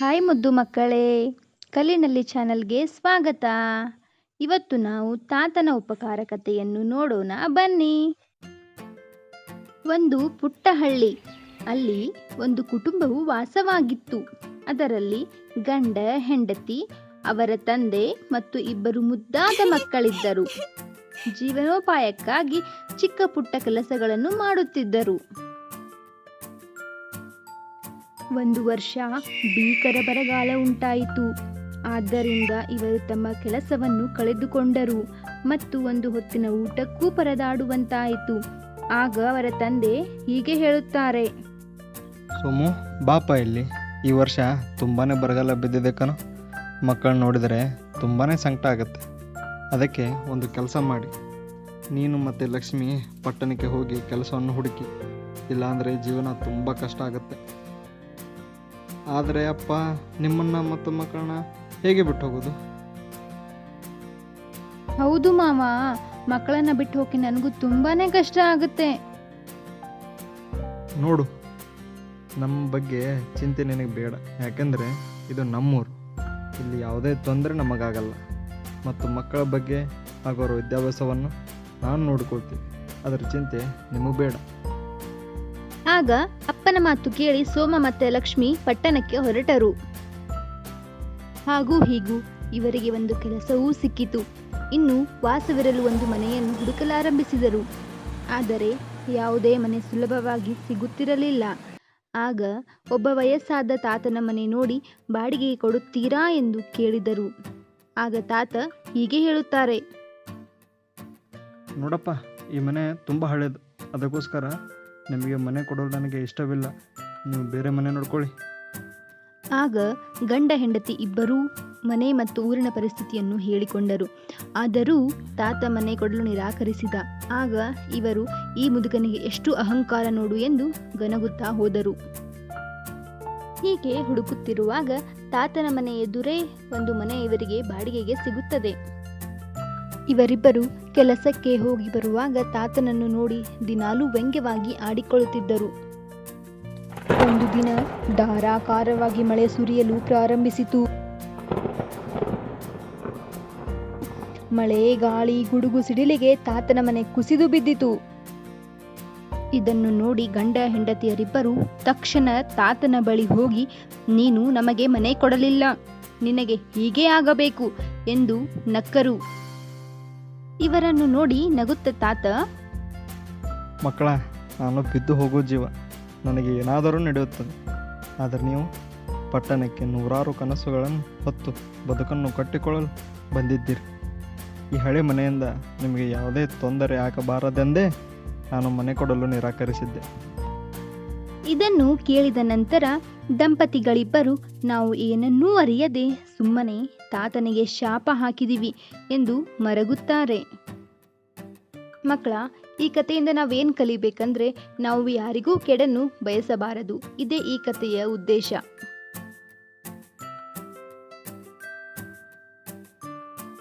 Hi ಮುದ್ದು ಮಕ್ಕಳೇ, ಕಲಿನಲ್ಲಿ ಚಾನಲ್ಗೆ ಸ್ವಾಗತ. ಇವತ್ತು ನಾವು ತಾತನ ಉಪಕಾರ ಕಥೆಯನ್ನು ನೋಡೋಣ ಬನ್ನಿ. ಒಂದು ಪುಟ್ಟ ಹಳ್ಳಿ. ಅಲ್ಲಿ ಒಂದು ಕುಟುಂಬವು ವಾಸವಾಗಿತ್ತು. ಅದರಲ್ಲಿ ಗಂಡ, ಹೆಂಡತಿ, ಅವರ ತಂದೆ ಮತ್ತು ಇಬ್ಬರು ಮುದ್ದಾದ ಮಕ್ಕಳಿದ್ದರು. ಜೀವನೋಪಾಯಕ್ಕಾಗಿ ಚಿಕ್ಕ ಪುಟ್ಟ ಕೆಲಸಗಳನ್ನು ಮಾಡುತ್ತಿದ್ದರು. ಒಂದು ವರ್ಷ ಭೀಕರ ಬರಗಾಲ ಉಂಟಾಯಿತು. ಆದ್ದರಿಂದ ಇವರು ತಮ್ಮ ಕೆಲಸವನ್ನು ಕಳೆದುಕೊಂಡರು ಮತ್ತು ಒಂದು ಹೊತ್ತಿನ ಊಟಕ್ಕೂ ಪರದಾಡುವಂತಾಯಿತು. ಆಗ ಅವರ ತಂದೆ ಹೀಗೆ ಹೇಳುತ್ತಾರೆ, ಸೋಮು, ಬಾಪ ಇಲ್ಲಿ. ಈ ವರ್ಷ ತುಂಬಾ ಬರಗಾಲ ಬಿದ್ದಿದೆ ಕಣೋ. ಮಕ್ಕಳು ನೋಡಿದರೆ ತುಂಬಾ ಸಂಕಟ ಆಗುತ್ತೆ. ಅದಕ್ಕೆ ಒಂದು ಕೆಲಸ ಮಾಡಿ, ನೀನು ಮತ್ತು ಲಕ್ಷ್ಮಿ ಪಟ್ಟಣಕ್ಕೆ ಹೋಗಿ ಕೆಲಸವನ್ನು ಹುಡುಕಿ. ಇಲ್ಲಾಂದರೆ ಜೀವನ ತುಂಬ ಕಷ್ಟ ಆಗುತ್ತೆ. ಆದರೆ ಅಪ್ಪ, ನಿಮ್ಮನ್ನು ಮತ್ತು ಮಕ್ಕಳನ್ನ ಹೇಗೆ ಬಿಟ್ಟು ಹೋಗೋದು? ಹೌದು ಮಾವ, ಮಕ್ಕಳನ್ನ ಬಿಟ್ಟು ಹೋಗಿ ನನಗೂ ತುಂಬಾನೇ ಕಷ್ಟ ಆಗುತ್ತೆ. ನೋಡು, ನಮ್ಮ ಬಗ್ಗೆ ಚಿಂತೆ ನಿನಗೆ ಬೇಡ. ಯಾಕೆಂದರೆ ಇದು ನಮ್ಮೂರು. ಇಲ್ಲಿ ಯಾವುದೇ ತೊಂದರೆ ನಮಗಾಗಲ್ಲ. ಮತ್ತು ಮಕ್ಕಳ ಬಗ್ಗೆ ಹಾಗೂ ಅವರ ವಿದ್ಯಾಭ್ಯಾಸವನ್ನು ನಾನು ನೋಡ್ಕೊಳ್ತೀನಿ. ಅದರ ಚಿಂತೆ ನಿಮಗೆ ಬೇಡ. ಆಗ ಅಪ್ಪನ ಮಾತು ಕೇಳಿ ಸೋಮ ಮತ್ತೆ ಲಕ್ಷ್ಮಿ ಪಟ್ಟಣಕ್ಕೆ ಹೊರಟರು. ಹಾಗೂ ಹೀಗೂ ಇವರಿಗೆ ಒಂದು ಕೆಲಸವೂ ಸಿಕ್ಕಿತು. ಇನ್ನು ವಾಸವಿರಲು ಒಂದು ಮನೆಯನ್ನು ಹುಡುಕಲಾರಂಭಿಸಿದರು. ಆದರೆ ಯಾವುದೇ ಮನೆ ಸುಲಭವಾಗಿ ಸಿಗುತ್ತಿರಲಿಲ್ಲ. ಆಗ ಒಬ್ಬ ವಯಸ್ಸಾದ ತಾತನ ಮನೆ ನೋಡಿ ಬಾಡಿಗೆಗೆ ಕೊಡುತ್ತೀರಾ ಎಂದು ಕೇಳಿದರು. ಆಗ ತಾತ ಹೀಗೆ ಹೇಳುತ್ತಾರೆ, ನೋಡಪ್ಪ, ಈ ಮನೆ ತುಂಬ ಹಳೇದು. ಅದಕ್ಕೋಸ್ಕರ ನಿಮಗೆ ಮನೆ ಕೊಡೋದು ನನಗೆ ಇಷ್ಟವಿಲ್ಲ. ನೀವು ಬೇರೆ ಮನೆ ನೋಡ್ಕೊಳ್ಳಿ. ಆಗ ಗಂಡ ಹೆಂಡತಿ ಇಬ್ಬರೂ ಮನೆ ಮತ್ತು ಊರಿನ ಪರಿಸ್ಥಿತಿಯನ್ನು ಹೇಳಿಕೊಂಡರು. ಆದರೂ ತಾತ ಮನೆ ಕೊಡಲು ನಿರಾಕರಿಸಿದ. ಆಗ ಇವರು ಈ ಮುದುಕನಿಗೆ ಎಷ್ಟು ಅಹಂಕಾರ ನೋಡು ಎಂದು ಗನಗುತ್ತಾ ಹೋದರು. ಹೀಗೆ ಹುಡುಕುತ್ತಿರುವಾಗ ತಾತನ ಮನೆ ಎದುರೇ ಒಂದು ಮನೆ ಇವರಿಗೆ ಬಾಡಿಗೆಗೆ ಸಿಗುತ್ತದೆ. ಇವರಿಬ್ಬರು ಕೆಲಸಕ್ಕೆ ಹೋಗಿ ಬರುವಾಗ ತಾತನನ್ನು ನೋಡಿ ದಿನಾಲೂ ವ್ಯಂಗ್ಯವಾಗಿ ಆಡಿಕೊಳ್ಳುತ್ತಿದ್ದರು. ಒಂದು ದಿನ ಧಾರಾಕಾರವಾಗಿ ಮಳೆ ಸುರಿಯಲು ಪ್ರಾರಂಭಿಸಿತು. ಮಳೆ, ಗಾಳಿ, ಗುಡುಗು, ಸಿಡಿಲಿಗೆ ತಾತನ ಮನೆ ಕುಸಿದು ಬಿದ್ದಿತು. ಇದನ್ನು ನೋಡಿ ಗಂಡ ಹೆಂಡತಿಯರಿಬ್ಬರು ತಕ್ಷಣ ತಾತನ ಬಳಿ ಹೋಗಿ, ನೀನು ನಮಗೆ ಮನೆ ಕೊಡಲಿಲ್ಲ, ನಿನಗೆ ಹೀಗೆ ಆಗಬೇಕು ಎಂದು ನಕ್ಕರು. ಇವರನ್ನು ನೋಡಿ ನಗುತ್ತ ತಾತ, ಮಕ್ಕಳ, ನಾನು ಬಿದ್ದು ಹೋಗೋ ಜೀವ. ನನಗೆ ಏನಾದರೂ ನಡೆಯುತ್ತದೆ. ಆದರೆ ನೀವು ಪಟ್ಟಣಕ್ಕೆ ನೂರಾರು ಕನಸುಗಳನ್ನು ಹೊತ್ತು ಬದುಕನ್ನು ಕಟ್ಟಿಕೊಳ್ಳಲು ಬಂದಿದ್ದೀರಿ. ಈ ಹಳೆ ಮನೆಯಿಂದ ನಿಮಗೆ ಯಾವುದೇ ತೊಂದರೆ ಆಗಬಾರದೆಂದೇ ನಾನು ಮನೆ ಕೊಡಲು ನಿರಾಕರಿಸಿದ್ದೆ. ಇದನ್ನು ಕೇಳಿದ ನಂತರ ದಂಪತಿಗಳಿಬ್ಬರು ನಾವು ಏನನ್ನೂ ಅರಿಯದೆ ಸುಮ್ಮನೆ ತಾತನಿಗೆ ಶಾಪ ಹಾಕಿದಿವಿ ಎಂದು ಮರಗುತ್ತಾರೆ. ಮಕ್ಕಳ, ಈ ಕಥೆಯಿಂದ ನಾವೇನು ಕಲಿಬೇಕಂದ್ರೆ, ನಾವು ಯಾರಿಗೂ ಕೆಡನ್ನು ಬಯಸಬಾರದು. ಇದೇ ಈ ಕಥೆಯ ಉದ್ದೇಶ.